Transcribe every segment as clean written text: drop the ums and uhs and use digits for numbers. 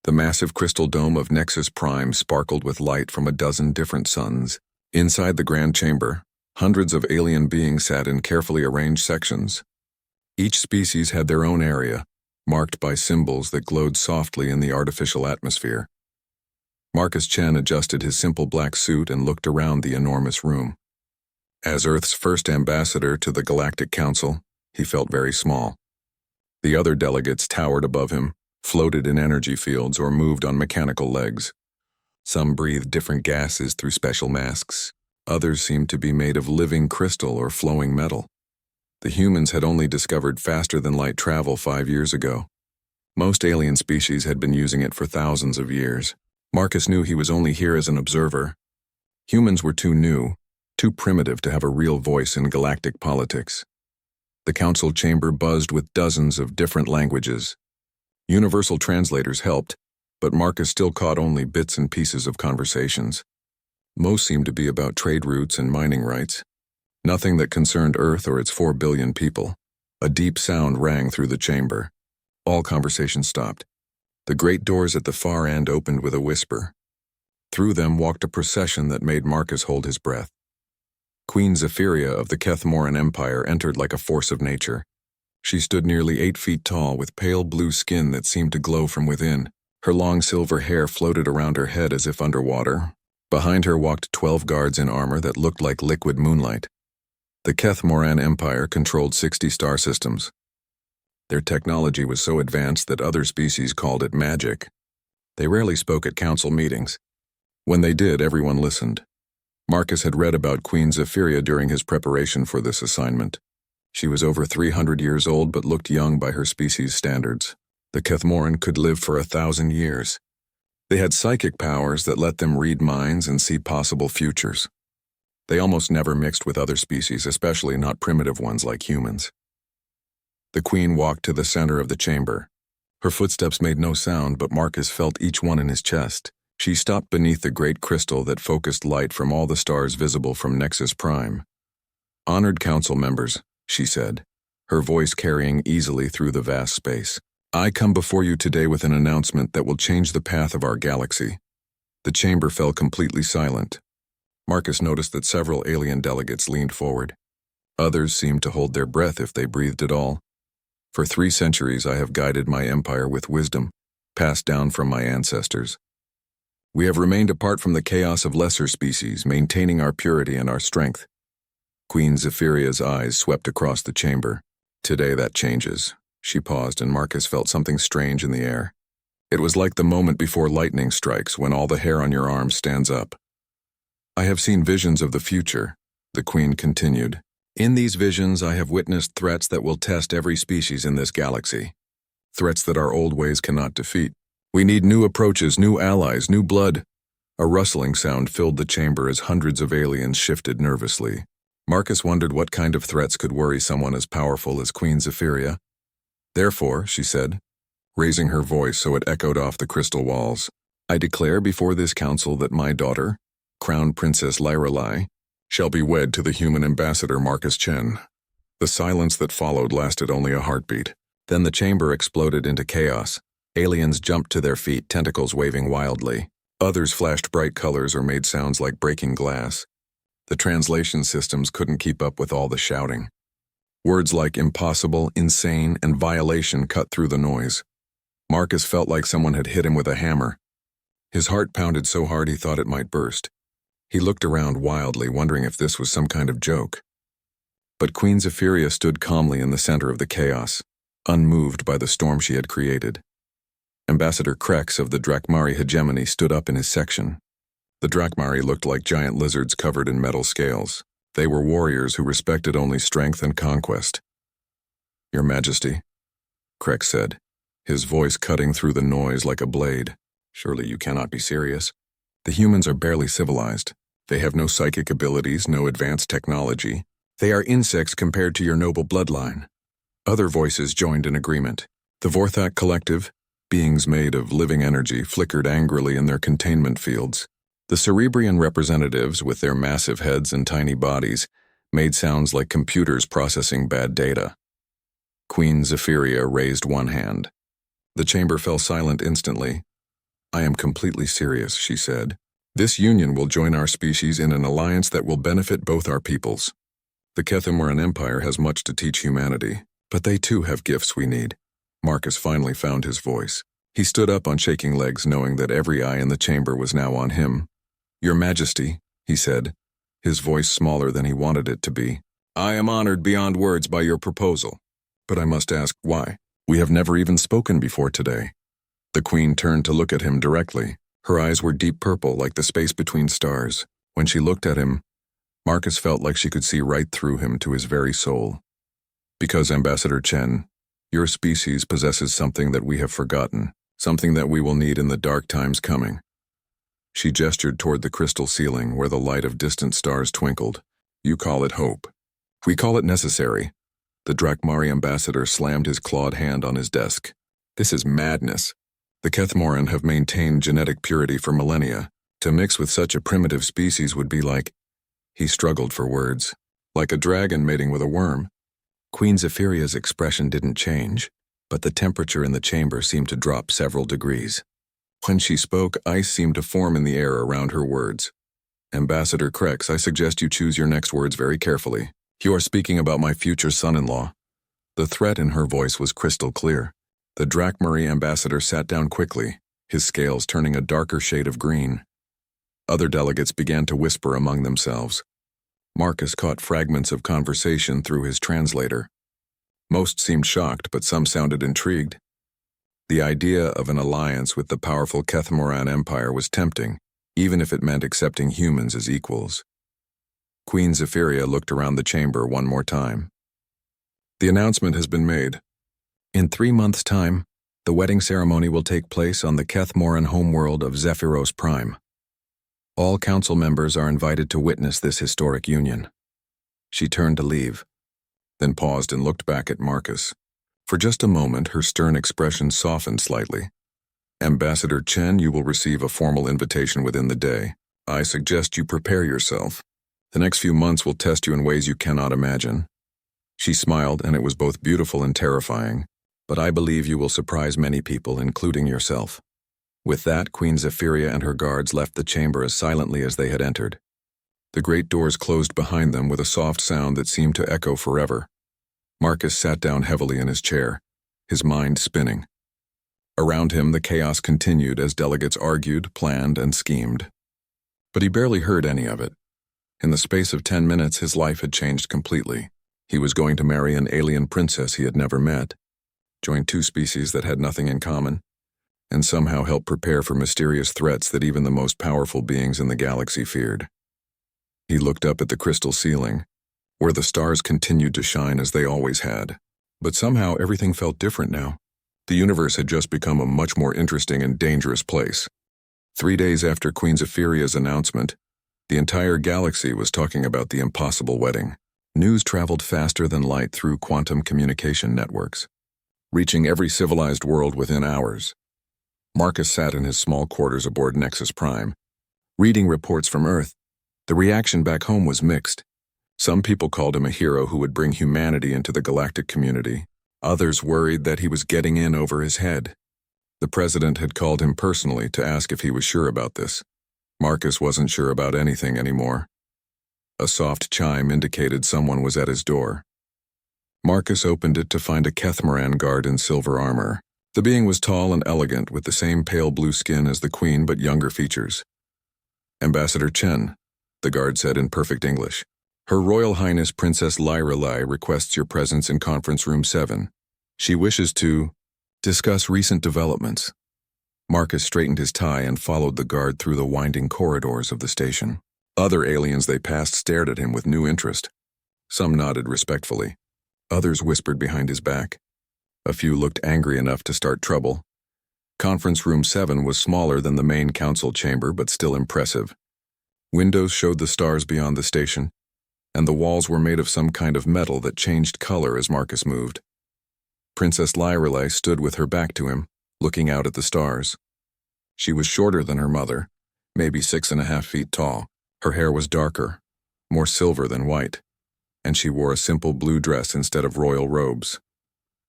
The massive crystal dome of Nexus Prime sparkled with light from a dozen different suns. Inside the grand chamber, hundreds of alien beings sat in carefully arranged sections. Each species had their own area, marked by symbols that glowed softly in the artificial atmosphere. Marcus Chen adjusted his simple black suit and looked around the enormous room. As Earth's first ambassador to the Galactic Council, he felt very small. The other delegates towered above him, floated in energy fields, or moved on mechanical legs. Some breathed different gases through special masks. Others seemed to be made of living crystal or flowing metal. The humans had only discovered faster-than-light travel 5 years ago. Most alien species had been using it for thousands of years. Marcus knew he was only here as an observer. Humans were too new, too primitive to have a real voice in galactic politics. The council chamber buzzed with dozens of different languages. Universal translators helped, but Marcus still caught only bits and pieces of conversations. Most seemed to be about trade routes and mining rights. Nothing that concerned Earth or its 4 billion people. A deep sound rang through the chamber. All conversation stopped. The great doors at the far end opened with a whisper. Through them walked a procession that made Marcus hold his breath. Queen Zephyria of the Kethmoran Empire entered like a force of nature. She stood nearly 8 feet tall with pale blue skin that seemed to glow from within. Her long silver hair floated around her head as if underwater. Behind her walked 12 guards in armor that looked like liquid moonlight. The Kethmoran Empire controlled 60 star systems. Their technology was so advanced that other species called it magic. They rarely spoke at council meetings. When they did, everyone listened. Marcus had read about Queen Zephyria during his preparation for this assignment. She was over 300 years old but looked young by her species' standards. The Kethmoran could live for 1,000 years. They had psychic powers that let them read minds and see possible futures. They almost never mixed with other species, especially not primitive ones like humans. The queen walked to the center of the chamber. Her footsteps made no sound, but Marcus felt each one in his chest. She stopped beneath the great crystal that focused light from all the stars visible from Nexus Prime. "Honored council members," she said, her voice carrying easily through the vast space. "I come before you today with an announcement that will change the path of our galaxy." The chamber fell completely silent. Marcus noticed that several alien delegates leaned forward. Others seemed to hold their breath if they breathed at all. "For 3 centuries I have guided my empire with wisdom, passed down from my ancestors. We have remained apart from the chaos of lesser species, maintaining our purity and our strength." Queen Zephyria's eyes swept across the chamber. "Today that changes." She paused, and Marcus felt something strange in the air. It was like the moment before lightning strikes, when all the hair on your arm stands up. "I have seen visions of the future," the queen continued. "In these visions I have witnessed threats that will test every species in this galaxy. Threats that our old ways cannot defeat. We need new approaches, new allies, new blood." A rustling sound filled the chamber as hundreds of aliens shifted nervously. Marcus wondered what kind of threats could worry someone as powerful as Queen Zephyria. "Therefore," she said, raising her voice so it echoed off the crystal walls, "I declare before this council that my daughter, Crown Princess Lyrelai, shall be wed to the human ambassador Marcus Chen." The silence that followed lasted only a heartbeat. Then the chamber exploded into chaos. Aliens jumped to their feet, tentacles waving wildly. Others flashed bright colors or made sounds like breaking glass. The translation systems couldn't keep up with all the shouting. Words like impossible, insane, and violation cut through the noise. Marcus felt like someone had hit him with a hammer. His heart pounded so hard he thought it might burst. He looked around wildly, wondering if this was some kind of joke. But Queen Zephyria stood calmly in the center of the chaos, unmoved by the storm she had created. Ambassador Krex of the Drakmari hegemony stood up in his section. The Drakmari looked like giant lizards covered in metal scales. They were warriors who respected only strength and conquest. "Your Majesty," Krex said, his voice cutting through the noise like a blade. "Surely you cannot be serious. The humans are barely civilized. They have no psychic abilities, no advanced technology. They are insects compared to your noble bloodline." Other voices joined in agreement. The Vorthak Collective, beings made of living energy, flickered angrily in their containment fields. The Cerebrian representatives, with their massive heads and tiny bodies, made sounds like computers processing bad data. Queen Zephyria raised one hand. The chamber fell silent instantly. I am completely serious, she said. This union will join our species in an alliance that will benefit both our peoples. The Kethamoran Empire has much to teach humanity, but they too have gifts we need. Marcus finally found his voice. He stood up on shaking legs, knowing that every eye in the chamber was now on him. Your Majesty, he said, his voice smaller than he wanted it to be. I am honored beyond words by your proposal. But I must ask, why? We have never even spoken before today. The Queen turned to look at him directly. Her eyes were deep purple like the space between stars. When she looked at him, Marcus felt like she could see right through him to his very soul. Because, Ambassador Chen, your species possesses something that we have forgotten, something that we will need in the dark times coming. She gestured toward the crystal ceiling where the light of distant stars twinkled. You call it hope. We call it necessary. The Drakmari ambassador slammed his clawed hand on his desk. This is madness. The Kethmoran have maintained genetic purity for millennia. To mix with such a primitive species would be like... He struggled for words. Like a dragon mating with a worm. Queen Zephyria's expression didn't change, but the temperature in the chamber seemed to drop several degrees. When she spoke, ice seemed to form in the air around her words. Ambassador Krex, I suggest you choose your next words very carefully. You are speaking about my future son-in-law. The threat in her voice was crystal clear. The Drakmari ambassador sat down quickly, his scales turning a darker shade of green. Other delegates began to whisper among themselves. Marcus caught fragments of conversation through his translator. Most seemed shocked, but some sounded intrigued. The idea of an alliance with the powerful Kethmoran Empire was tempting, even if it meant accepting humans as equals. Queen Zephyria looked around the chamber one more time. The announcement has been made. In 3 months' time, the wedding ceremony will take place on the Kethmoran homeworld of Zephyros Prime. All council members are invited to witness this historic union. She turned to leave, then paused and looked back at Marcus. For just a moment, her stern expression softened slightly. Ambassador Chen, you will receive a formal invitation within the day. I suggest you prepare yourself. The next few months will test you in ways you cannot imagine. She smiled, and it was both beautiful and terrifying. But I believe you will surprise many people, including yourself. With that, Queen Zephyria and her guards left the chamber as silently as they had entered. The great doors closed behind them with a soft sound that seemed to echo forever. Marcus sat down heavily in his chair, his mind spinning. Around him, the chaos continued as delegates argued, planned, and schemed. But he barely heard any of it. In the space of 10 minutes, his life had changed completely. He was going to marry an alien princess he had never met, join 2 species that had nothing in common, and somehow help prepare for mysterious threats that even the most powerful beings in the galaxy feared. He looked up at the crystal ceiling, where the stars continued to shine as they always had. But somehow everything felt different now. The universe had just become a much more interesting and dangerous place. 3 days after Queen Zephyria's announcement, the entire galaxy was talking about the impossible wedding. News traveled faster than light through quantum communication networks, reaching every civilized world within hours. Marcus sat in his small quarters aboard Nexus Prime, reading reports from Earth. The reaction back home was mixed. Some people called him a hero who would bring humanity into the galactic community. Others worried that he was getting in over his head. The president had called him personally to ask if he was sure about this. Marcus wasn't sure about anything anymore. A soft chime indicated someone was at his door. Marcus opened it to find a Kethmoran guard in silver armor. The being was tall and elegant, with the same pale blue skin as the queen but younger features. Ambassador Chen, the guard said in perfect English. Her Royal Highness Princess Lyrelai requests your presence in Conference Room 7. She wishes to discuss recent developments. Marcus straightened his tie and followed the guard through the winding corridors of the station. Other aliens they passed stared at him with new interest. Some nodded respectfully. Others whispered behind his back. A few looked angry enough to start trouble. Conference Room 7 was smaller than the main council chamber, but still impressive. Windows showed the stars beyond the station, and the walls were made of some kind of metal that changed color as Marcus moved. Princess Lyrelai stood with her back to him, looking out at the stars. She was shorter than her mother, maybe 6.5 feet tall. Her hair was darker, more silver than white, and she wore a simple blue dress instead of royal robes.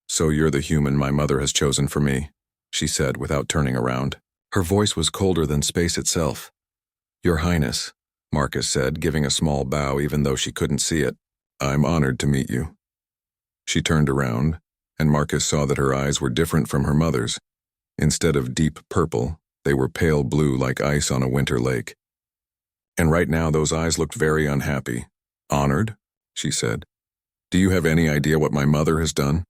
So you're the human my mother has chosen for me, she said without turning around. Her voice was colder than space itself. "Your Highness," Marcus said, giving a small bow even though she couldn't see it. "I'm honored to meet you." She turned around, and Marcus saw that her eyes were different from her mother's. Instead of deep purple, they were pale blue like ice on a winter lake. And right now those eyes looked very unhappy. "Honored?" she said. "Do you have any idea what my mother has done?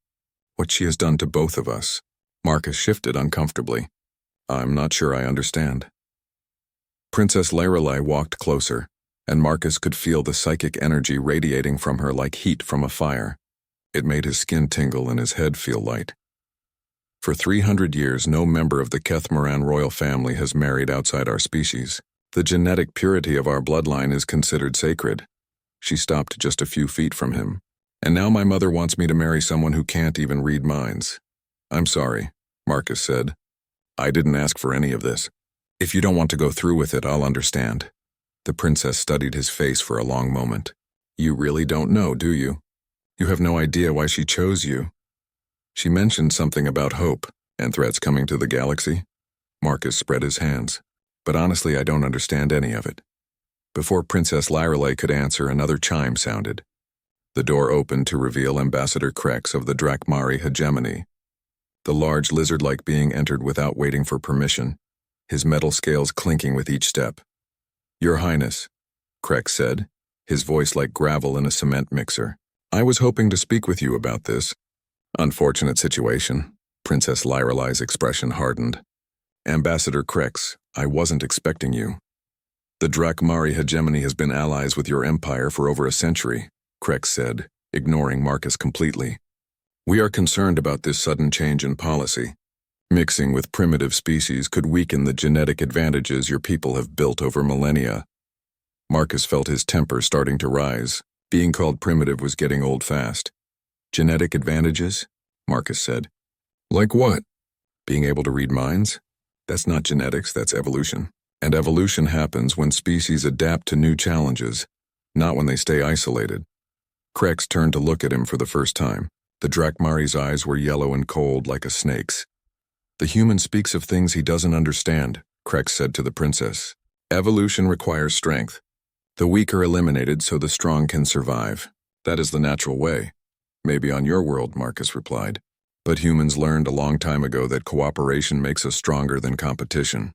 What she has done to both of us?" Marcus shifted uncomfortably. "I'm not sure I understand." Princess Lorelei walked closer, and Marcus could feel the psychic energy radiating from her like heat from a fire. It made his skin tingle and his head feel light. "For 300 years, no member of the Kethmoran royal family has married outside our species. The genetic purity of our bloodline is considered sacred." She stopped just a few feet from him. "And now my mother wants me to marry someone who can't even read minds." "I'm sorry," Marcus said. "I didn't ask for any of this. If you don't want to go through with it, I'll understand." The princess studied his face for a long moment. "You really don't know, do you? You have no idea why she chose you." "She mentioned something about hope and threats coming to the galaxy." Marcus spread his hands. "But honestly, I don't understand any of it." Before Princess Lorelei could answer, another chime sounded. The door opened to reveal Ambassador Krex of the Drakmari hegemony. The large lizard-like being entered without waiting for permission, his metal scales clinking with each step. "Your Highness," Krex said, his voice like gravel in a cement mixer. "I was hoping to speak with you about this." "Unfortunate situation." Princess Lorelei's expression hardened. "Ambassador Krex, I wasn't expecting you. The Drakmari hegemony has been allies with your empire for over a century," Krex said, ignoring Marcus completely. "We are concerned about this sudden change in policy. Mixing with primitive species could weaken the genetic advantages your people have built over millennia." Marcus felt his temper starting to rise. Being called primitive was getting old fast. "Genetic advantages?" Marcus said. "Like what?" "Being able to read minds? That's not genetics, that's evolution. And evolution happens when species adapt to new challenges, not when they stay isolated." Krex turned to look at him for the first time. The Drakmari's eyes were yellow and cold like a snake's. "The human speaks of things he doesn't understand," Krex said to the princess. "Evolution requires strength. The weak are eliminated so the strong can survive. That is the natural way." "Maybe on your world," Marcus replied. "But humans learned a long time ago that cooperation makes us stronger than competition.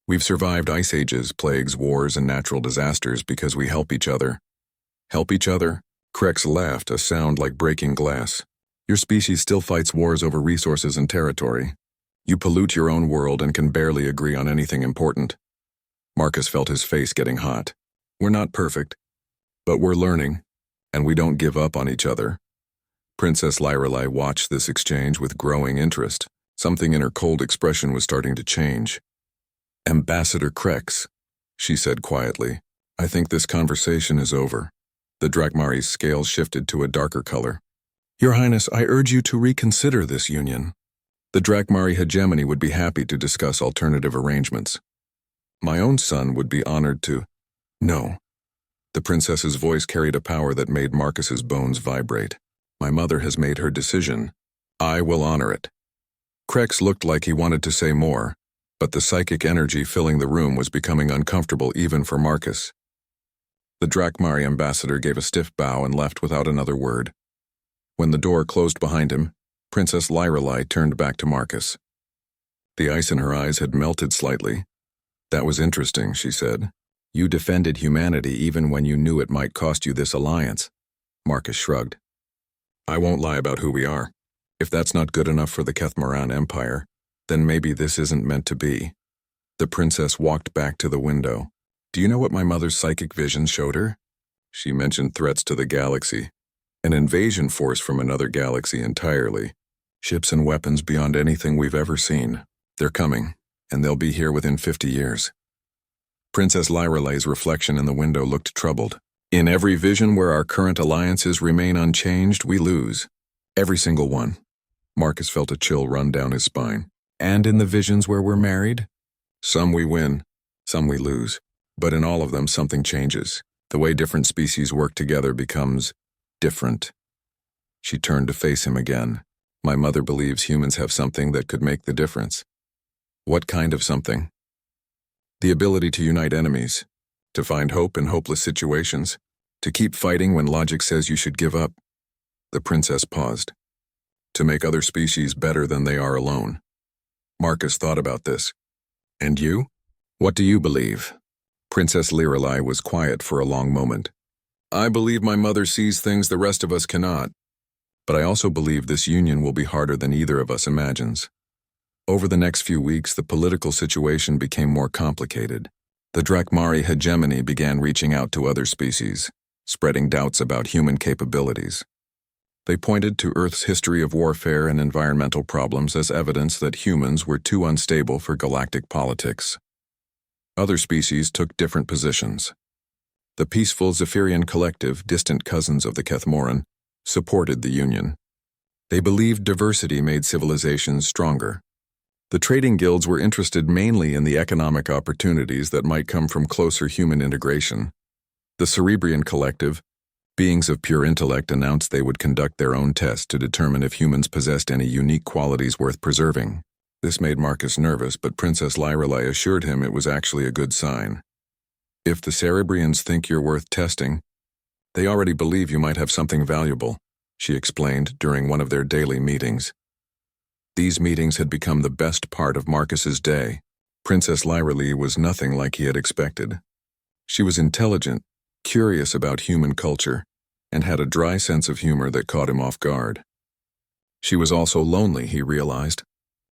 We've survived ice ages, plagues, wars, and natural disasters because we help each other." "Help each other?" Krex laughed, a sound like breaking glass. "Your species still fights wars over resources and territory. You pollute your own world and can barely agree on anything important." Marcus felt his face getting hot. "We're not perfect, but we're learning, and we don't give up on each other." Princess Lorelei watched this exchange with growing interest. Something in her cold expression was starting to change. "Ambassador Krex," she said quietly, "I think this conversation is over." The Drakmari's scales shifted to a darker color. "Your Highness, I urge you to reconsider this union. The Drakmari hegemony would be happy to discuss alternative arrangements. My own son would be honored to—" "No." The princess's voice carried a power that made Marcus's bones vibrate. "My mother has made her decision. I will honor it." Krex looked like he wanted to say more, but the psychic energy filling the room was becoming uncomfortable even for Marcus. The Drakmari ambassador gave a stiff bow and left without another word. When the door closed behind him, Princess Lorelei turned back to Marcus. The ice in her eyes had melted slightly. "That was interesting," she said. "You defended humanity even when you knew it might cost you this alliance." Marcus shrugged. "I won't lie about who we are. If that's not good enough for the Kethmoran Empire, then maybe this isn't meant to be." The princess walked back to the window. "Do you know what my mother's psychic vision showed her?" She mentioned threats to the galaxy. An invasion force from another galaxy entirely. Ships and weapons beyond anything we've ever seen. They're coming, and they'll be here within 50 years. Princess Lorelei's reflection in the window looked troubled. "In every vision where our current alliances remain unchanged, we lose. Every single one." Marcus felt a chill run down his spine. "And in the visions where we're married?" "Some we win, some we lose. But in all of them, something changes. The way different species work together becomes different." She turned to face him again. "My mother believes humans have something that could make the difference." What kind of something? The ability to unite enemies, to find hope in hopeless situations, to keep fighting when logic says you should give up. The princess paused. To make other species better than they are alone. Marcus thought about this. And you? What do you believe? Princess Lirelai was quiet for a long moment. I believe my mother sees things the rest of us cannot. But I also believe this union will be harder than either of us imagines. Over the next few weeks, the political situation became more complicated. The Drakmari hegemony began reaching out to other species, spreading doubts about human capabilities. They pointed to Earth's history of warfare and environmental problems as evidence that humans were too unstable for galactic politics. Other species took different positions. The peaceful Zephyrian collective, distant cousins of the Kethmoran, supported the Union. They believed diversity made civilizations stronger. The trading guilds were interested mainly in the economic opportunities that might come from closer human integration. The Cerebrian collective, beings of pure intellect, announced they would conduct their own tests to determine if humans possessed any unique qualities worth preserving. This made Marcus nervous, but Princess Lirelai assured him it was actually a good sign. If the Cerebrians think you're worth testing, they already believe you might have something valuable, she explained during one of their daily meetings. These meetings had become the best part of Marcus's day. Princess Lirelai was nothing like he had expected. She was intelligent, curious about human culture, and had a dry sense of humor that caught him off guard. She was also lonely, he realized.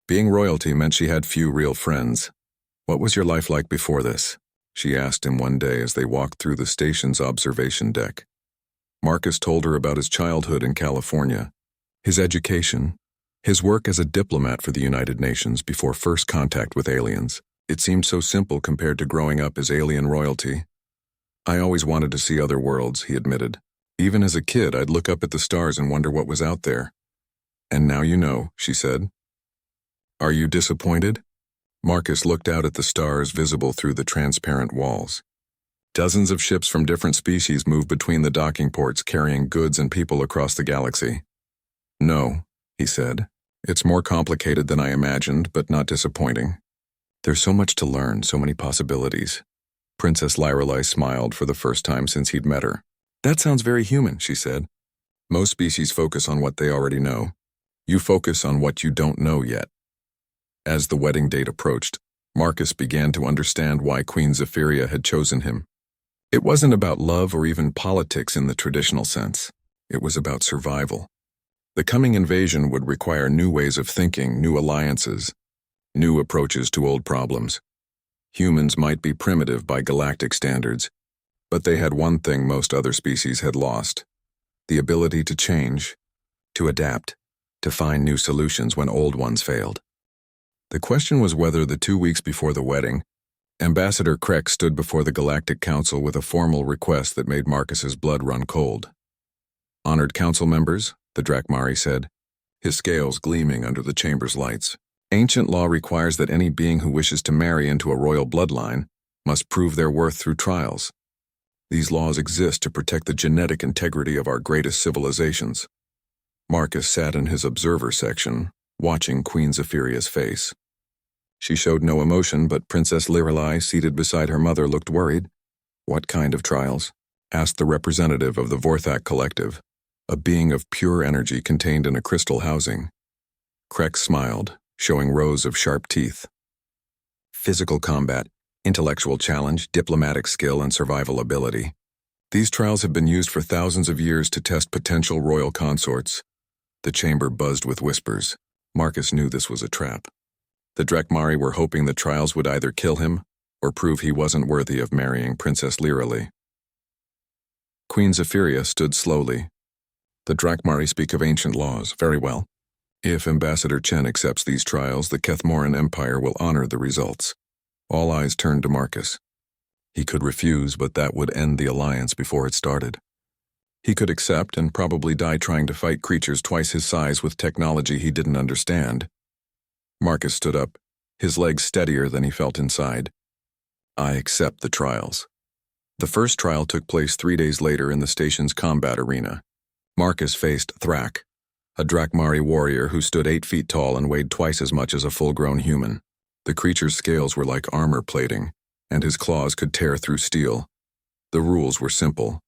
Being royalty meant she had few real friends. What was your life like before this? She asked him one day as they walked through the station's observation deck. Marcus told her about his childhood in California, his education, his work as a diplomat for the United Nations before first contact with aliens. It seemed so simple compared to growing up as alien royalty. I always wanted to see other worlds, he admitted. Even as a kid, I'd look up at the stars and wonder what was out there. And now you know, she said. Are you disappointed? Marcus looked out at the stars visible through the transparent walls. Dozens of ships from different species moved between the docking ports carrying goods and people across the galaxy. No, he said. It's more complicated than I imagined, but not disappointing. There's so much to learn, so many possibilities. Princess Lirelai smiled for the first time since he'd met her. That sounds very human, she said. Most species focus on what they already know. You focus on what you don't know yet. As the wedding date approached, Marcus began to understand why Queen Zephyria had chosen him. It wasn't about love or even politics in the traditional sense. It was about survival. The coming invasion would require new ways of thinking, new alliances, new approaches to old problems. Humans might be primitive by galactic standards, but they had one thing most other species had lost: the ability to change, to adapt, to find new solutions when old ones failed. The question was whether the 2 weeks before the wedding, Ambassador Krek stood before the Galactic Council with a formal request that made Marcus's blood run cold. Honored council members, the Drakmari said, his scales gleaming under the chamber's lights. Ancient law requires that any being who wishes to marry into a royal bloodline must prove their worth through trials. These laws exist to protect the genetic integrity of our greatest civilizations. Marcus sat in his observer section, watching Queen Zephyrria's face. She showed no emotion, but Princess Lirelai, seated beside her mother, looked worried. What kind of trials? Asked the representative of the Vorthak Collective, a being of pure energy contained in a crystal housing. Krek smiled, showing rows of sharp teeth. Physical combat, intellectual challenge, diplomatic skill, and survival ability. These trials have been used for thousands of years to test potential royal consorts. The chamber buzzed with whispers. Marcus knew this was a trap. The Drakmari were hoping the trials would either kill him or prove he wasn't worthy of marrying Princess Lirelai. Queen Zephyria stood slowly. The Drakmari speak of ancient laws. Very well. If Ambassador Chen accepts these trials, the Kethmoran Empire will honor the results. All eyes turned to Marcus. He could refuse, but that would end the alliance before it started. He could accept and probably die trying to fight creatures twice his size with technology he didn't understand. Marcus stood up, his legs steadier than he felt inside. I accept the trials. The first trial took place 3 days later in the station's combat arena. Marcus faced Thrak, a Drakmari warrior who stood 8 feet tall and weighed twice as much as a full-grown human. The creature's scales were like armor plating, and his claws could tear through steel. The rules were simple.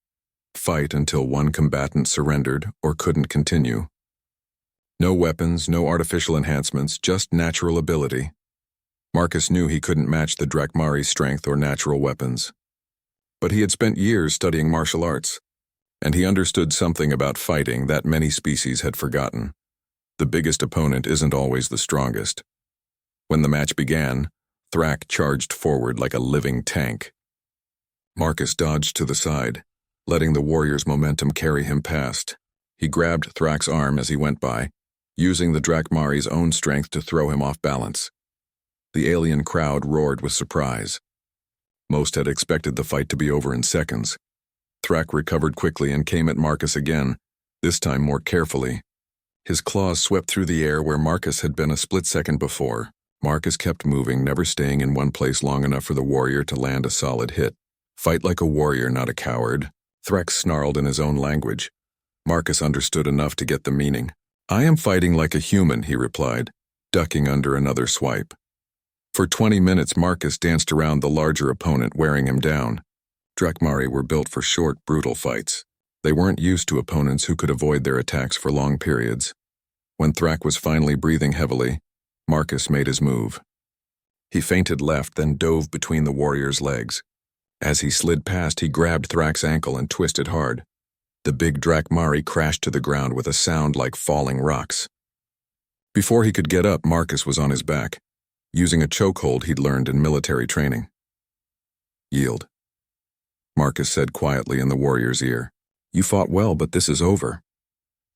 Fight until one combatant surrendered or couldn't continue. No weapons, no artificial enhancements, just natural ability. Marcus knew he couldn't match the Drakmari's strength or natural weapons. But he had spent years studying martial arts, and he understood something about fighting that many species had forgotten. The biggest opponent isn't always the strongest. When the match began, Thrak charged forward like a living tank. Marcus dodged to the side, letting the warrior's momentum carry him past. He grabbed Thrak's arm as he went by, using the Drakmari's own strength to throw him off balance. The alien crowd roared with surprise. Most had expected the fight to be over in seconds. Thrak recovered quickly and came at Marcus again, this time more carefully. His claws swept through the air where Marcus had been a split second before. Marcus kept moving, never staying in one place long enough for the warrior to land a solid hit. "Fight like a warrior, not a coward," Thrak snarled in his own language. Marcus understood enough to get the meaning. "I am fighting like a human," he replied, ducking under another swipe. For 20 minutes, Marcus danced around the larger opponent, wearing him down. Drakmari were built for short, brutal fights. They weren't used to opponents who could avoid their attacks for long periods. When Thrak was finally breathing heavily, Marcus made his move. He feinted left, then dove between the warrior's legs. As he slid past, he grabbed Thrak's ankle and twisted hard. The big Drakmari crashed to the ground with a sound like falling rocks. Before he could get up, Marcus was on his back, using a chokehold he'd learned in military training. "Yield," Marcus said quietly in the warrior's ear. "You fought well, but this is over."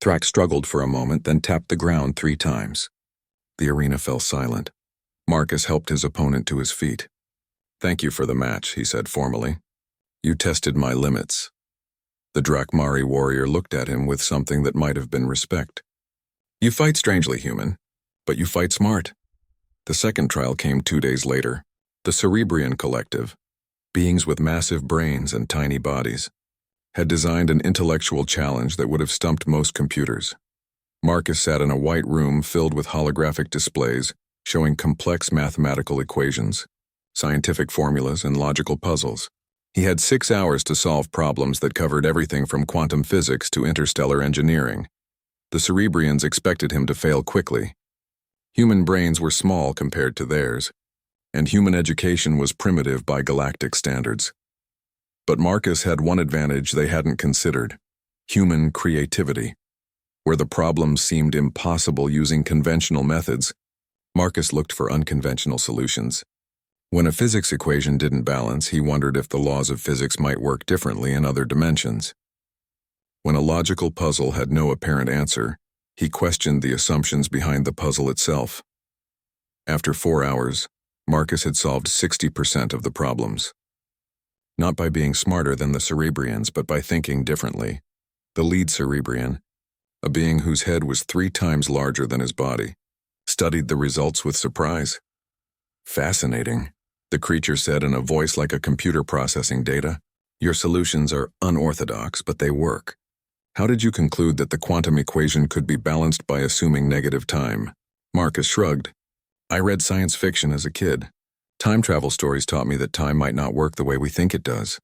Thrak struggled for a moment, then tapped the ground 3 times. The arena fell silent. Marcus helped his opponent to his feet. "Thank you for the match," he said formally. "You tested my limits." The Drakmari warrior looked at him with something that might have been respect. "You fight strangely, human, but you fight smart." The second trial came 2 days later. The Cerebrian Collective, beings with massive brains and tiny bodies, had designed an intellectual challenge that would have stumped most computers. Marcus sat in a white room filled with holographic displays showing complex mathematical equations, scientific formulas, and logical puzzles. He had 6 hours to solve problems that covered everything from quantum physics to interstellar engineering. The Cerebrians expected him to fail quickly. Human brains were small compared to theirs, and human education was primitive by galactic standards. But Marcus had one advantage they hadn't considered: human creativity. Where the problems seemed impossible using conventional methods, Marcus looked for unconventional solutions. When a physics equation didn't balance, he wondered if the laws of physics might work differently in other dimensions. When a logical puzzle had no apparent answer, he questioned the assumptions behind the puzzle itself. After 4 hours, Marcus had solved 60% of the problems. Not by being smarter than the Cerebrians, but by thinking differently. The lead Cerebrian, a being whose head was 3 times larger than his body, studied the results with surprise. "Fascinating," the creature said in a voice like a computer processing data. "Your solutions are unorthodox, but they work. How did you conclude that the quantum equation could be balanced by assuming negative time?" Marcus shrugged. "I read science fiction as a kid. Time travel stories taught me that time might not work the way we think it does."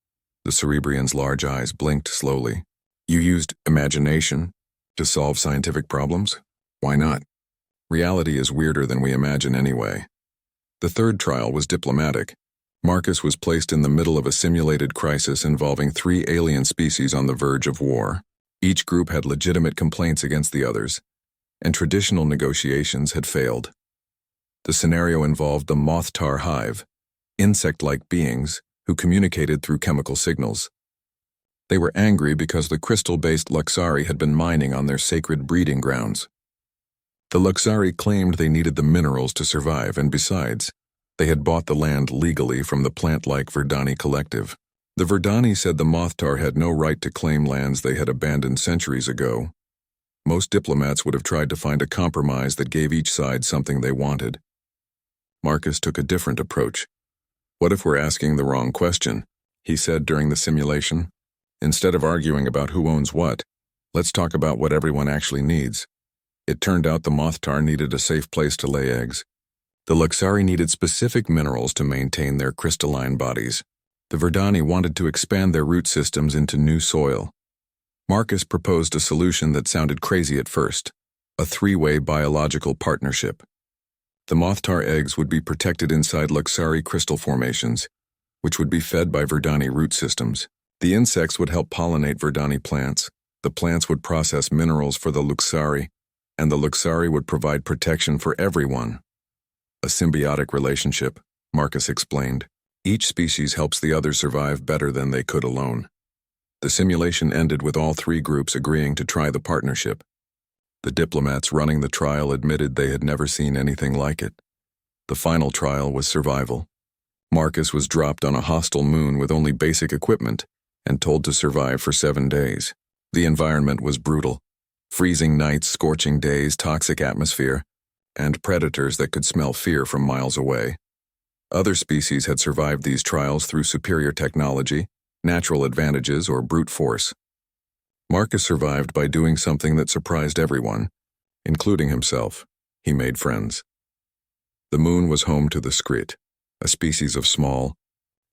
The Cerebrian's large eyes blinked slowly. "You used imagination to solve scientific problems? Why not? Reality is weirder than we imagine anyway." The third trial was diplomatic. Marcus was placed in the middle of a simulated crisis involving 3 alien species on the verge of war. Each group had legitimate complaints against the others, and traditional negotiations had failed. The scenario involved the Moth-Tar hive, insect-like beings who communicated through chemical signals. They were angry because the crystal-based Luxari had been mining on their sacred breeding grounds. The Luxari claimed they needed the minerals to survive, and besides, they had bought the land legally from the plant-like Verdani collective. The Verdani said the Moth-Tar had no right to claim lands they had abandoned centuries ago. Most diplomats would have tried to find a compromise that gave each side something they wanted. Marcus took a different approach. "What if we're asking the wrong question?" he said during the simulation. "Instead of arguing about who owns what, let's talk about what everyone actually needs." It turned out the Moth-Tar needed a safe place to lay eggs. The Luxari needed specific minerals to maintain their crystalline bodies. The Verdani wanted to expand their root systems into new soil. Marcus proposed a solution that sounded crazy at first: a three-way biological partnership. The Mothtar eggs would be protected inside Luxari crystal formations, which would be fed by Verdani root systems. The insects would help pollinate Verdani plants, the plants would process minerals for the Luxari, and the Luxari would provide protection for everyone. A symbiotic relationship, Marcus explained. Each species helps the other survive better than they could alone. The simulation ended with all three groups agreeing to try the partnership. The diplomats running the trial admitted they had never seen anything like it. The final trial was survival. Marcus was dropped on a hostile moon with only basic equipment and told to survive for 7 days. The environment was brutal. Freezing nights, scorching days, toxic atmosphere, and predators that could smell fear from miles away. Other species had survived these trials through superior technology, natural advantages, or brute force. Marcus survived by doing something that surprised everyone, including himself. He made friends. The moon was home to the Skrit, a species of small,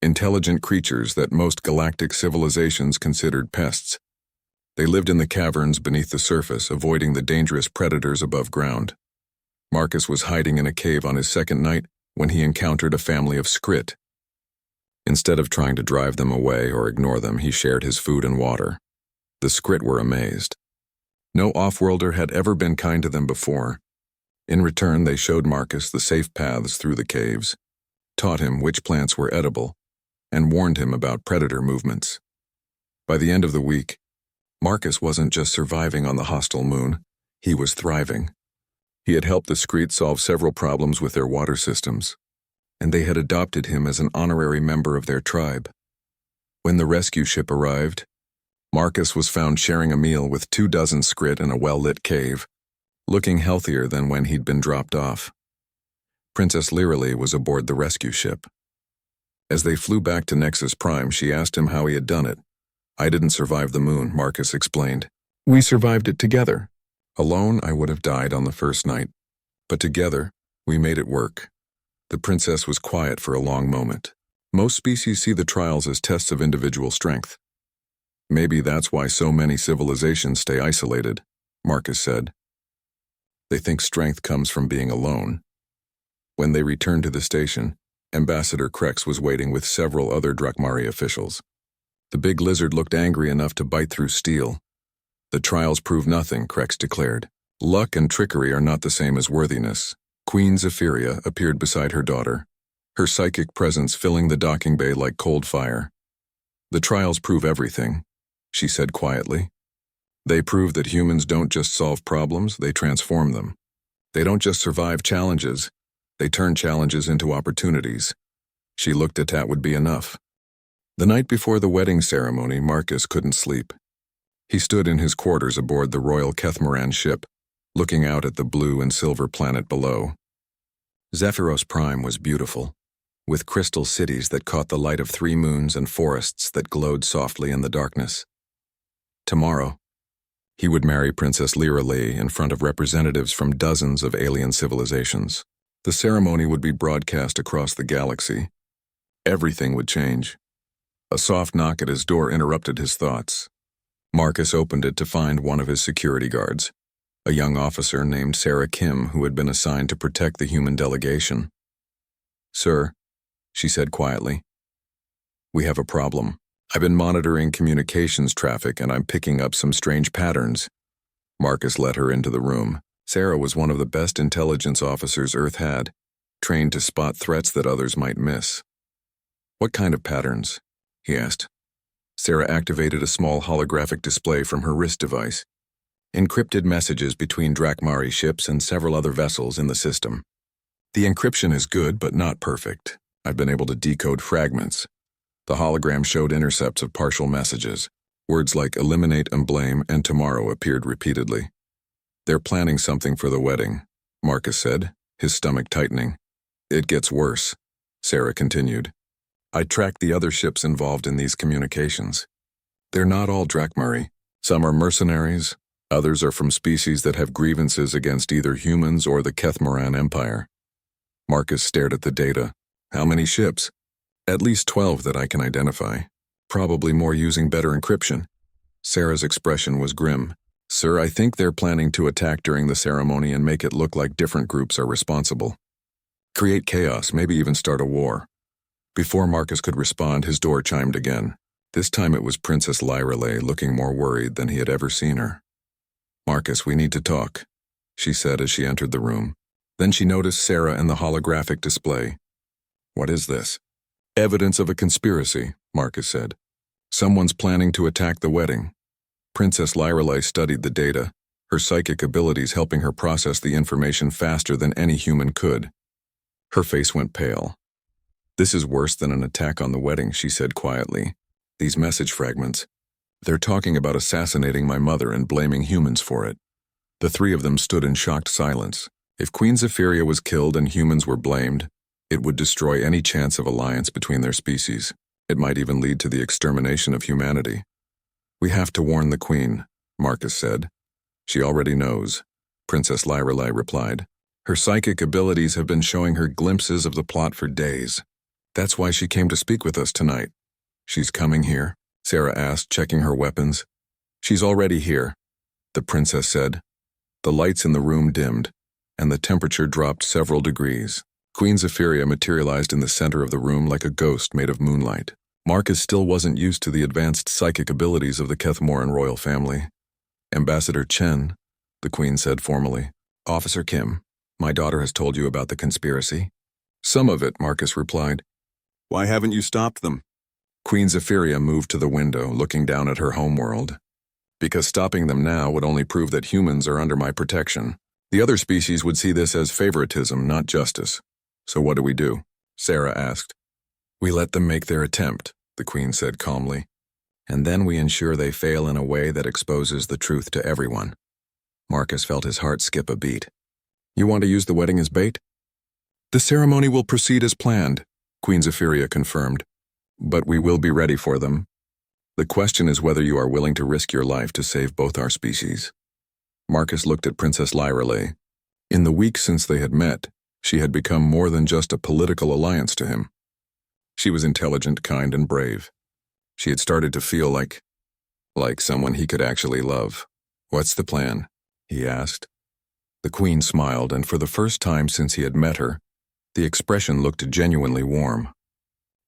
intelligent creatures that most galactic civilizations considered pests. They lived in the caverns beneath the surface, avoiding the dangerous predators above ground. Marcus was hiding in a cave on his second night when he encountered a family of Skrit. Instead of trying to drive them away or ignore them, he shared his food and water. The Skrit were amazed. No off-worlder had ever been kind to them before. In return, they showed Marcus the safe paths through the caves, taught him which plants were edible, and warned him about predator movements. By the end of the week, Marcus wasn't just surviving on the hostile moon, he was thriving. He had helped the Skrit solve several problems with their water systems, and they had adopted him as an honorary member of their tribe. When the rescue ship arrived, Marcus was found sharing a meal with 24 Skrit in a well-lit cave, looking healthier than when he'd been dropped off. Princess Liralee was aboard the rescue ship. As they flew back to Nexus Prime, she asked him how he had done it. "I didn't survive the moon," Marcus explained. "We survived it together. Alone, I would have died on the first night. But together, we made it work." The princess was quiet for a long moment. Most species see the trials as tests of individual strength. "Maybe that's why so many civilizations stay isolated," Marcus said. "They think strength comes from being alone." When they returned to the station, Ambassador Krex was waiting with several other Drakmari officials. The big lizard looked angry enough to bite through steel. "The trials prove nothing," Krex declared. "Luck and trickery are not the same as worthiness." Queen Zephyria appeared beside her daughter, her psychic presence filling the docking bay like cold fire. "The trials prove everything," she said quietly. "They prove that humans don't just solve problems, they transform them. They don't just survive challenges, they turn challenges into opportunities." She looked at that would be enough. The night before the wedding ceremony, Marcus couldn't sleep. He stood in his quarters aboard the Royal Kethmaran ship, looking out at the blue and silver planet below. Zephyros Prime was beautiful, with crystal cities that caught the light of 3 moons and forests that glowed softly in the darkness. Tomorrow, he would marry Princess Liralee in front of representatives from dozens of alien civilizations. The ceremony would be broadcast across the galaxy. Everything would change. A soft knock at his door interrupted his thoughts. Marcus opened it to find one of his security guards, a young officer named Sarah Kim who had been assigned to protect the human delegation. "Sir," she said quietly, "we have a problem. I've been monitoring communications traffic and I'm picking up some strange patterns." Marcus led her into the room. Sarah was one of the best intelligence officers Earth had, trained to spot threats that others might miss. "What kind of patterns?" he asked. Sarah activated a small holographic display from her wrist device. "Encrypted messages between Drakmari ships and several other vessels in the system. The encryption is good but not perfect. I've been able to decode fragments." The hologram showed intercepts of partial messages. Words like eliminate and blame and tomorrow appeared repeatedly. "They're planning something for the wedding," Marcus said, his stomach tightening. "It gets worse," Sarah continued. "I tracked the other ships involved in these communications. They're not all Drakmari. Some are mercenaries, others are from species that have grievances against either humans or the Kethmaran Empire. Marcus stared at the data. How many ships? At least 12 that I can identify. Probably more using better encryption. Sarah's expression was grim. Sir, I think they're planning to attack during the ceremony and make it look like different groups are responsible. Create chaos, maybe even start a war. Before Marcus could respond, his door chimed again. This time it was Princess Lyrelay, looking more worried than he had ever seen her. Marcus, we need to talk, she said as she entered the room. Then she noticed Sarah and the holographic display. What is this? Evidence of a conspiracy, Marcus said. Someone's planning to attack the wedding. Princess Lyrelay studied the data, her psychic abilities helping her process the information faster than any human could. Her face went pale. This is worse than an attack on the wedding, she said quietly. These message fragments. They're talking about assassinating my mother and blaming humans for it. The three of them stood in shocked silence. If Queen Zephyria was killed and humans were blamed, it would destroy any chance of alliance between their species. It might even lead to the extermination of humanity. We have to warn the Queen, Marcus said. She already knows, Princess Lyrelay replied. Her psychic abilities have been showing her glimpses of the plot for days. That's why she came to speak with us tonight. She's coming here? Sarah asked, checking her weapons. She's already here, the princess said. The lights in the room dimmed, and the temperature dropped several degrees. Queen Zephyria materialized in the center of the room like a ghost made of moonlight. Marcus still wasn't used to the advanced psychic abilities of the Kethmoran royal family. Ambassador Chen, the Queen said formally. Officer Kim, my daughter has told you about the conspiracy. Some of it, Marcus replied. Why haven't you stopped them? Queen Zephyria moved to the window, looking down at her homeworld. Because stopping them now would only prove that humans are under my protection. The other species would see this as favoritism, not justice. So what do? Sarah asked. We let them make their attempt, the Queen said calmly. And then we ensure they fail in a way that exposes the truth to everyone. Marcus felt his heart skip a beat. You want to use the wedding as bait? The ceremony will proceed as planned, Queen Zephyria confirmed. But we will be ready for them. The question is whether you are willing to risk your life to save both our species. Marcus looked at Princess Lyrelay. In the weeks since they had met, she had become more than just a political alliance to him. She was intelligent, kind, and brave. She had started to feel like someone he could actually love. What's the plan? He asked. The Queen smiled, and for the first time since he had met her, the expression looked genuinely warm.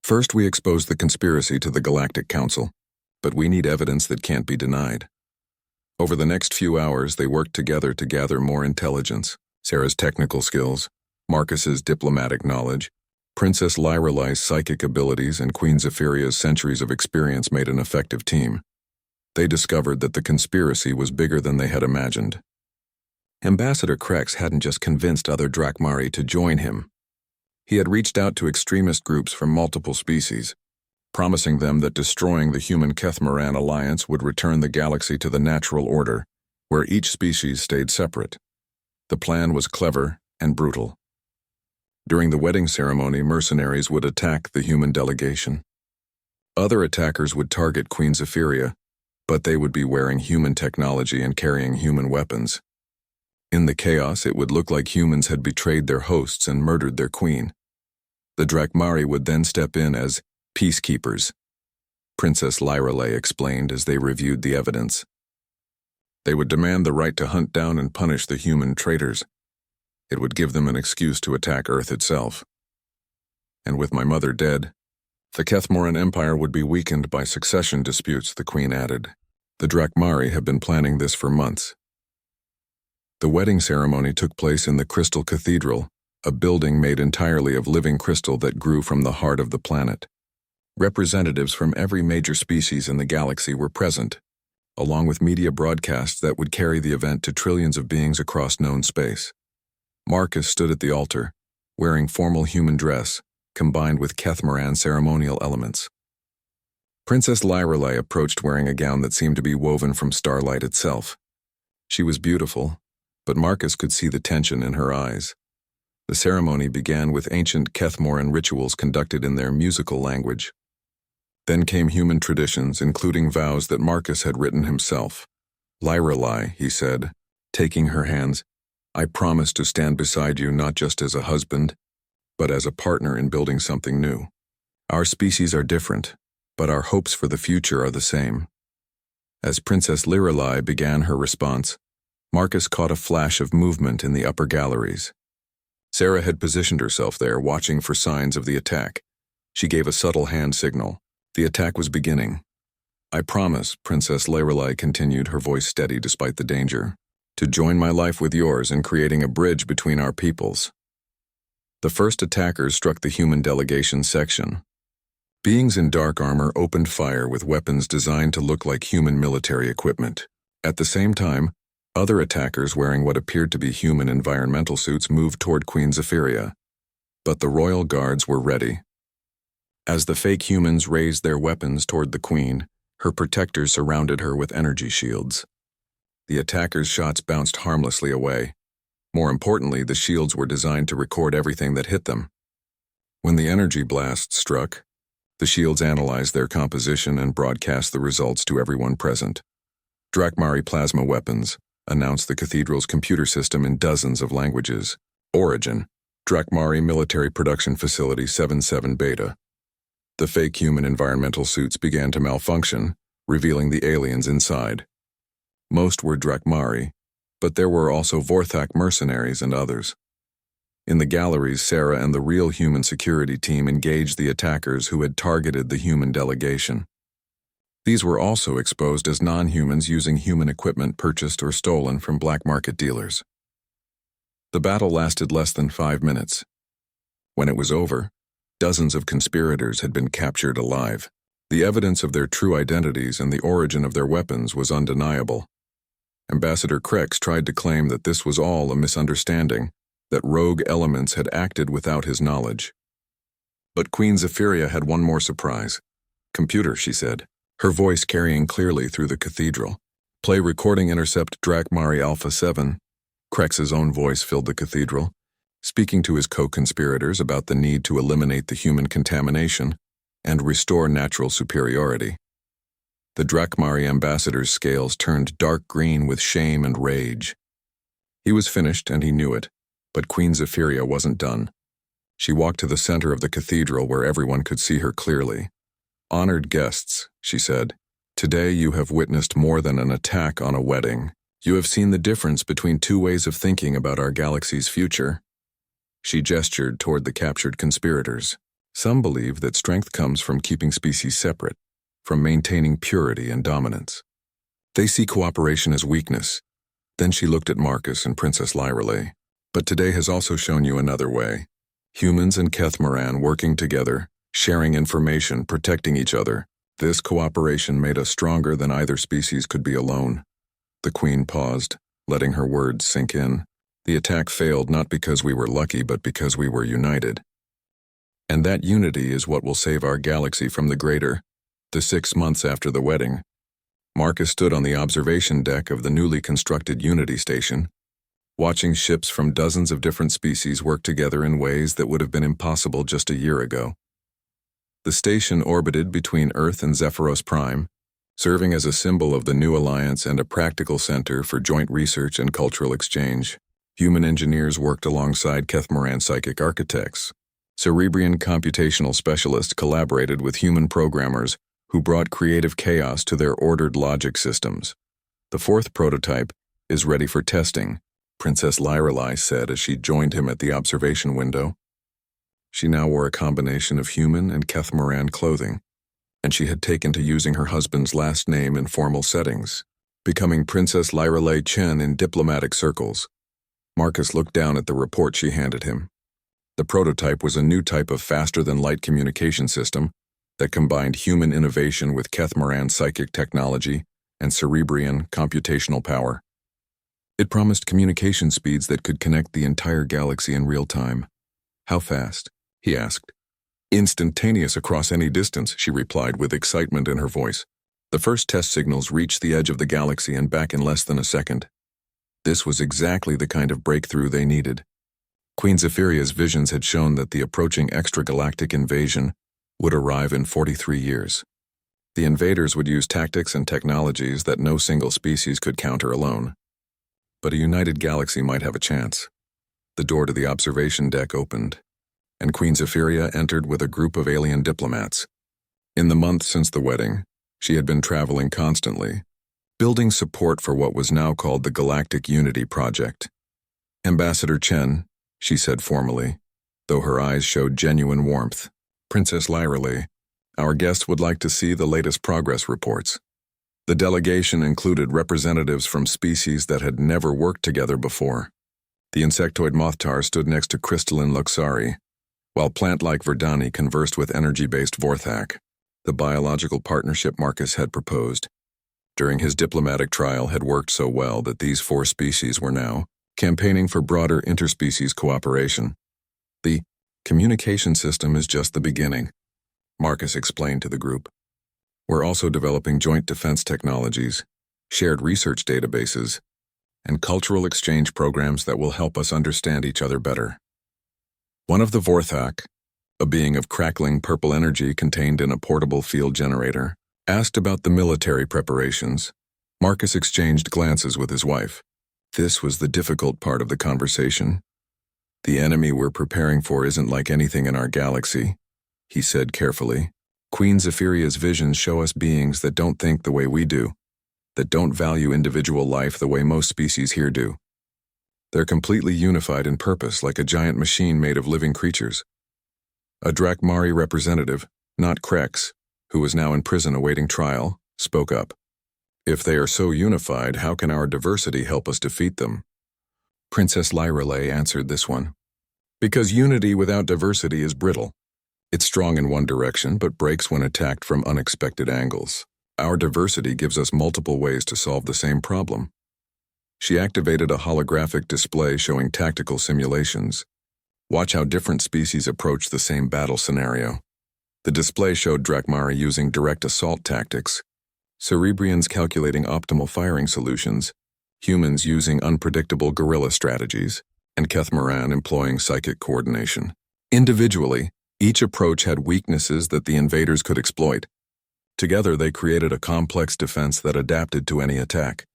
First, we expose the conspiracy to the Galactic Council, but we need evidence that can't be denied. Over the next few hours, they worked together to gather more intelligence, Sarah's technical skills, Marcus's diplomatic knowledge, Princess Lyrelay's psychic abilities, and Queen Zephyria's centuries of experience made an effective team. They discovered that the conspiracy was bigger than they had imagined. Ambassador Krex hadn't just convinced other Drakmari to join him. He had reached out to extremist groups from multiple species, promising them that destroying the human Kethmoran alliance would return the galaxy to the natural order, where each species stayed separate. The plan was clever and brutal. During the wedding ceremony, mercenaries would attack the human delegation. Other attackers would target Queen Zephyria, but they would be wearing human technology and carrying human weapons. In the chaos, it would look like humans had betrayed their hosts and murdered their queen. The Drakmari would then step in as peacekeepers, Princess Lyrelay explained as they reviewed the evidence. They would demand the right to hunt down and punish the human traitors. It would give them an excuse to attack Earth itself. And with my mother dead, the Kethmoran Empire would be weakened by succession disputes, the Queen added. The Drakmari have been planning this for months. The wedding ceremony took place in the Crystal Cathedral, a building made entirely of living crystal that grew from the heart of the planet. Representatives from every major species in the galaxy were present, along with media broadcasts that would carry the event to trillions of beings across known space. Marcus stood at the altar, wearing formal human dress, combined with Kethmoran ceremonial elements. Princess Lyrelay approached wearing a gown that seemed to be woven from starlight itself. She was beautiful, but Marcus could see the tension in her eyes. The ceremony began with ancient Kethmoran rituals conducted in their musical language. Then came human traditions, including vows that Marcus had written himself. Lyrelay, he said, taking her hands, I promise to stand beside you not just as a husband, but as a partner in building something new. Our species are different, but our hopes for the future are the same. As Princess Lirelai began her response, Marcus caught a flash of movement in the upper galleries. Sarah had positioned herself there, watching for signs of the attack. She gave a subtle hand signal. The attack was beginning. "I promise," Princess Lirelai continued, her voice steady despite the danger, "to join my life with yours in creating a bridge between our peoples." The first attackers struck the human delegation section. Beings in dark armor opened fire with weapons designed to look like human military equipment. At the same time, other attackers wearing what appeared to be human environmental suits moved toward Queen Zephyria. But the royal guards were ready. As the fake humans raised their weapons toward the queen, her protectors surrounded her with energy shields. The attackers' shots bounced harmlessly away. More importantly, the shields were designed to record everything that hit them. When the energy blast struck, the shields analyzed their composition and broadcast the results to everyone present. Drakmari plasma weapons, announced the cathedral's computer system in dozens of languages. Origin, Drakmari Military Production Facility 77 Beta. The fake human environmental suits began to malfunction, revealing the aliens inside. Most were Drakmari, but there were also Vorthak mercenaries and others. In the galleries, Sarah and the real human security team engaged the attackers who had targeted the human delegation. These were also exposed as non-humans using human equipment purchased or stolen from black market dealers. The battle lasted less than 5 minutes. When it was over, dozens of conspirators had been captured alive. The evidence of their true identities and the origin of their weapons was undeniable. Ambassador Krex tried to claim that this was all a misunderstanding, that rogue elements had acted without his knowledge. But Queen Zephyria had one more surprise. "Computer," she said, her voice carrying clearly through the cathedral. "Play recording intercept Drakmari Alpha 7. Krex's own voice filled the cathedral, speaking to his co-conspirators about the need to eliminate the human contamination and restore natural superiority. The Drakmari ambassador's scales turned dark green with shame and rage. He was finished, and he knew it, but Queen Zephyria wasn't done. She walked to the center of the cathedral where everyone could see her clearly. "Honored guests," she said, "today you have witnessed more than an attack on a wedding. You have seen the difference between two ways of thinking about our galaxy's future." She gestured toward the captured conspirators. "Some believe that strength comes from keeping species separate, from maintaining purity and dominance. They see cooperation as weakness." Then she looked at Marcus and Princess Lirelai. "But today has also shown you another way. Humans and Kethmaran working together, sharing information, protecting each other. This cooperation made us stronger than either species could be alone." The Queen paused, letting her words sink in. "The attack failed not because we were lucky, but because we were united. And that unity is what will save our galaxy from the greater." The 6 months after the wedding, Marcus stood on the observation deck of the newly constructed Unity Station, watching ships from dozens of different species work together in ways that would have been impossible just a year ago. The station orbited between Earth and Zephyros Prime, serving as a symbol of the new alliance and a practical center for joint research and cultural exchange. Human engineers worked alongside Kethmaran psychic architects. Cerebrian computational specialists collaborated with human programmers who brought creative chaos to their ordered logic systems. "The fourth prototype is ready for testing," Princess Lirelai said as she joined him at the observation window. She now wore a combination of human and Kethmaran clothing, and she had taken to using her husband's last name in formal settings, becoming Princess Lirelai Chen in diplomatic circles. Marcus looked down at the report she handed him. The prototype was a new type of faster-than-light communication system that combined human innovation with Kethmaran psychic technology and Cerebrian computational power. It promised communication speeds that could connect the entire galaxy in real time. "How fast?" he asked. "Instantaneous across any distance," she replied with excitement in her voice. The first test signals reached the edge of the galaxy and back in less than a second. This was exactly the kind of breakthrough they needed. Queen Zephyria's visions had shown that the approaching extragalactic invasion would arrive in 43 years. The invaders would use tactics and technologies that no single species could counter alone. But a united galaxy might have a chance. The door to the observation deck opened. and Queen Zephyria entered with a group of alien diplomats. In the month since the wedding, she had been traveling constantly, building support for what was now called the Galactic Unity Project. "Ambassador Chen," she said formally, though her eyes showed genuine warmth. "Princess Lyrale, our guest would like to see the latest progress reports." The delegation included representatives from species that had never worked together before. The insectoid Mothtar stood next to crystalline Luxari, while plant-like Verdani conversed with energy-based Vorthak, the biological partnership Marcus had proposed. During his diplomatic trial had worked so well that these 4 species were now campaigning for broader interspecies cooperation. "The communication system is just the beginning," Marcus explained to the group. "We're also developing joint defense technologies, shared research databases, and cultural exchange programs that will help us understand each other better." One of the Vorthak, a being of crackling purple energy contained in a portable field generator, asked about the military preparations. Marcus exchanged glances with his wife. This was the difficult part of the conversation. "The enemy we're preparing for isn't like anything in our galaxy," he said carefully. "Queen Zephyria's visions show us beings that don't think the way we do, that don't value individual life the way most species here do. They're completely unified in purpose, like a giant machine made of living creatures." A Drakmari representative, not Krex, who was now in prison awaiting trial, spoke up. "If they are so unified, how can our diversity help us defeat them?" Princess Lyrale answered this one. "Because unity without diversity is brittle. It's strong in one direction, but breaks when attacked from unexpected angles. Our diversity gives us multiple ways to solve the same problem." She activated a holographic display showing tactical simulations. "Watch how different species approach the same battle scenario." The display showed Drakmari using direct assault tactics, Cerebrians calculating optimal firing solutions, humans using unpredictable guerrilla strategies, and Kethmaran employing psychic coordination. Individually, each approach had weaknesses that the invaders could exploit. Together, they created a complex defense that adapted to any attack.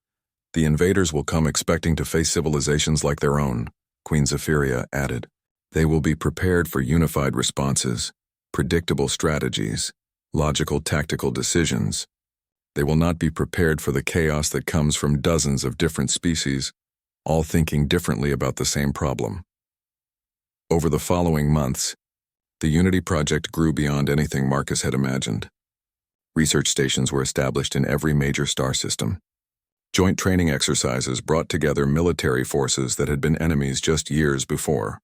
"The invaders will come expecting to face civilizations like their own," Queen Zephyria added. "They will be prepared for unified responses, predictable strategies, logical tactical decisions. They will not be prepared for the chaos that comes from dozens of different species, all thinking differently about the same problem." Over the following months, the Unity Project grew beyond anything Marcus had imagined. Research stations were established in every major star system. Joint training exercises brought together military forces that had been enemies just years before.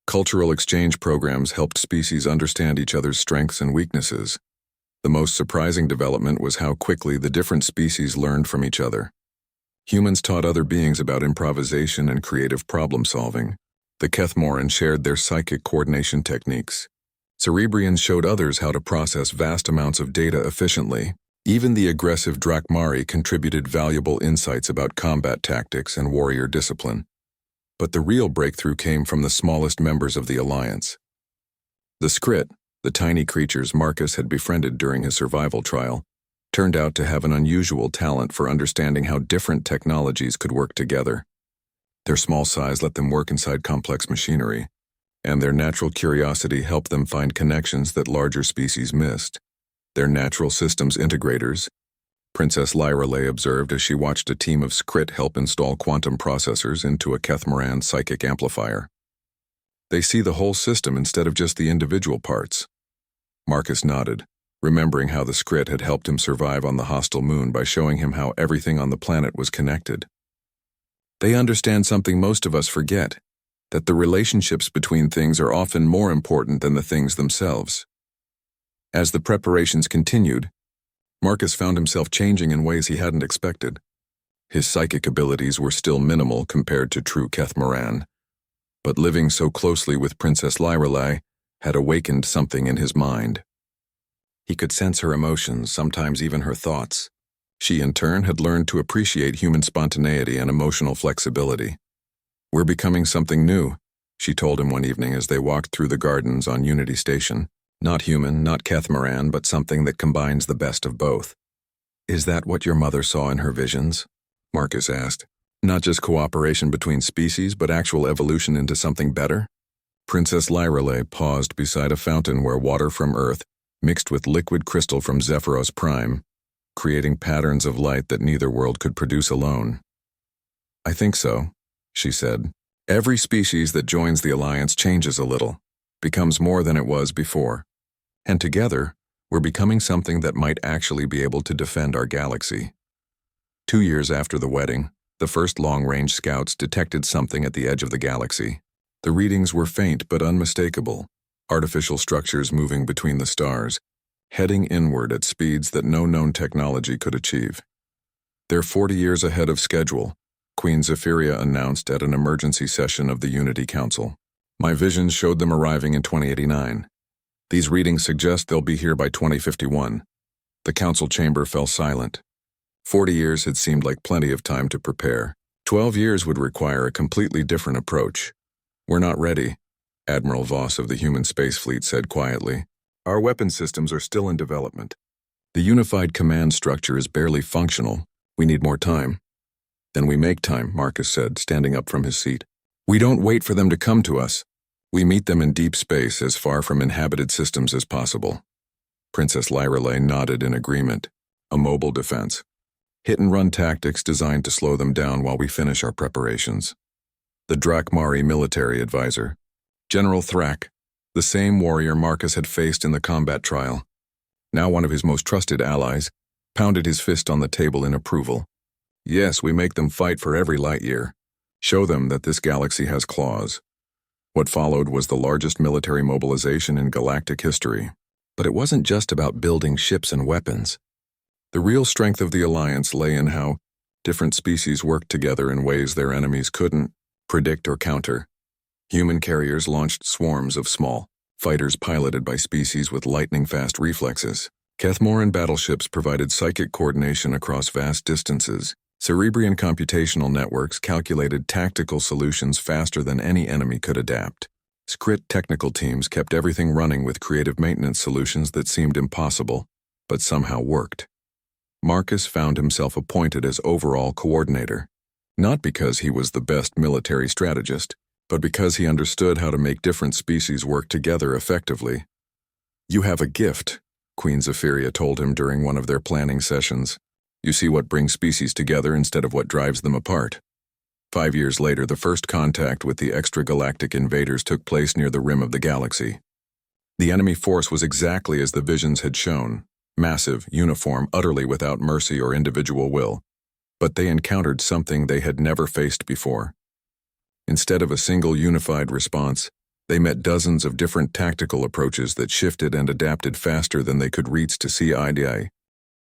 Cultural exchange programs helped species understand each other's strengths and weaknesses. The most surprising development was how quickly the different species learned from each other. Humans taught other beings about improvisation and creative problem-solving. The Kethmoran shared their psychic coordination techniques. Cerebrians showed others how to process vast amounts of data efficiently. Even the aggressive Drakmari contributed valuable insights about combat tactics and warrior discipline. But the real breakthrough came from the smallest members of the Alliance. The Skrit, the tiny creatures Marcus had befriended during his survival trial, turned out to have an unusual talent for understanding how different technologies could work together. Their small size let them work inside complex machinery, and their natural curiosity helped them find connections that larger species missed. Their natural systems integrators, Princess Lyrale observed as she watched a team of Skrit help install quantum processors into a Kethmaran psychic amplifier. They see the whole system instead of just the individual parts. Marcus nodded, remembering how the Skrit had helped him survive on the hostile moon by showing him how everything on the planet was connected. They understand something most of us forget, that the relationships between things are often more important than the things themselves. As the preparations continued, Marcus found himself changing in ways he hadn't expected. His psychic abilities were still minimal compared to true Kethmaran, but living so closely with Princess Lyrale had awakened something in his mind. He could sense her emotions, sometimes even her thoughts. She, in turn, had learned to appreciate human spontaneity and emotional flexibility. "We're becoming something new," she told him one evening as they walked through the gardens on Unity Station. "Not human, not Kethmaran, but something that combines the best of both." "Is that what your mother saw in her visions?" Marcus asked. "Not just cooperation between species, but actual evolution into something better?" Princess Lyrelei paused beside a fountain where water from Earth mixed with liquid crystal from Zephyros Prime, creating patterns of light that neither world could produce alone. "I think so," she said. "Every species that joins the Alliance changes a little, becomes more than it was before. And together, we're becoming something that might actually be able to defend our galaxy." 2 years after the wedding, the first long-range scouts detected something at the edge of the galaxy. The readings were faint but unmistakable, artificial structures moving between the stars, heading inward at speeds that no known technology could achieve. "They're 40 years ahead of schedule," Queen Zephyria announced at an emergency session of the Unity Council. "My visions showed them arriving in 2089. These readings suggest they'll be here by 2051. The council chamber fell silent. 40 years had seemed like plenty of time to prepare. 12 years would require a completely different approach. "We're not ready," Admiral Voss of the human space fleet said quietly. "Our weapon systems are still in development. The unified command structure is barely functional. We need more time." "Then we make time," Marcus said, standing up from his seat. "We don't wait for them to come to us. We meet them in deep space as far from inhabited systems as possible." Princess Lyrelei nodded in agreement. "A mobile defense. Hit-and-run tactics designed to slow them down while we finish our preparations." The Drakmari military advisor, General Thrak, the same warrior Marcus had faced in the combat trial, now one of his most trusted allies, pounded his fist on the table in approval. "Yes, we make them fight for every light year. Show them that this galaxy has claws." What followed was the largest military mobilization in galactic history. But it wasn't just about building ships and weapons. The real strength of the Alliance lay in how different species worked together in ways their enemies couldn't predict or counter. Human carriers launched swarms of small fighters piloted by species with lightning-fast reflexes. Kethmoran battleships provided psychic coordination across vast distances. Cerebrian computational networks calculated tactical solutions faster than any enemy could adapt. Skrit technical teams kept everything running with creative maintenance solutions that seemed impossible, but somehow worked. Marcus found himself appointed as overall coordinator, not because he was the best military strategist, but because he understood how to make different species work together effectively. "You have a gift," Queen Zephyria told him during one of their planning sessions. "You see what brings species together instead of what drives them apart." 5 years later, the first contact with the extragalactic invaders took place near the rim of the galaxy. The enemy force was exactly as the visions had shown, massive, uniform, utterly without mercy or individual will. But they encountered something they had never faced before. Instead of a single unified response, they met dozens of different tactical approaches that shifted and adapted faster than they could reach to see eye to eye.